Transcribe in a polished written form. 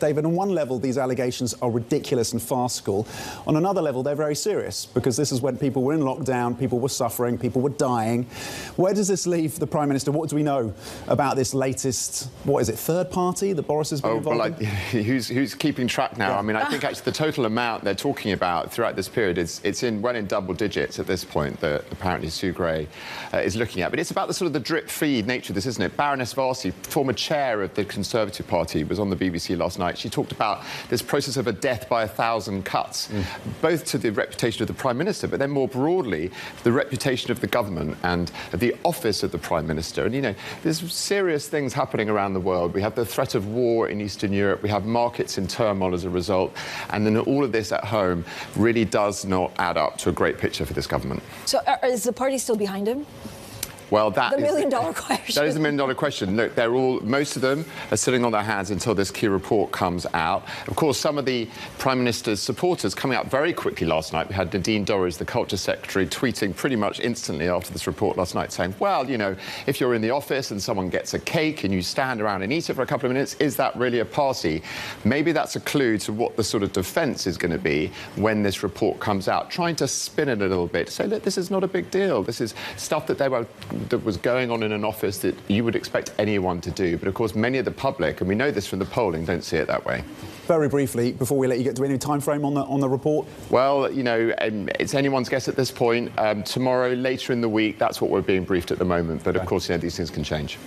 David, on one level, these allegations are ridiculous and farcical. On another level, they're very serious, because this is when people were in lockdown, people were suffering, people were dying. Where does this leave the Prime Minister? What do we know about this latest, what is it, third party that Boris has been involved in? Who's keeping track now? Yeah. I mean, I think actually the total amount they're talking about throughout this period it's well in double digits at this point that apparently Sue Gray is looking at. But it's about the sort of the drip-feed nature of this, isn't it? Baroness Varsi, former chair of the Conservative Party, was on the BBC last night. She talked about this process of a death by 1,000 cuts, both to the reputation of the Prime Minister, but then more broadly, the reputation of the government and the office of the Prime Minister. And, you know, there's serious things happening around the world. We have the threat of war in Eastern Europe. We have markets in turmoil as a result. And then all of this at home really does not add up to a great picture for this government. So is the party still behind him? Well, that is the million-dollar question. That is the million-dollar question. Look, most of them are sitting on their hands until this key report comes out. Of course, some of the Prime Minister's supporters coming out very quickly last night. We had Nadine Dorries, the Culture Secretary, tweeting pretty much instantly after this report last night, saying, well, you know, if you're in the office and someone gets a cake and you stand around and eat it for a couple of minutes, is that really a party? Maybe that's a clue to what the sort of defence is going to be when this report comes out, trying to spin it a little bit, say, look, this is not a big deal. This is stuff that was going on in an office that you would expect anyone to do. But, of course, many of the public, and we know this from the polling, don't see it that way. Very briefly, before we let you get to any time frame on the report? Well, you know, it's anyone's guess at this point. Tomorrow, later in the week, that's what we're being briefed at the moment. But, of course, you know, these things can change.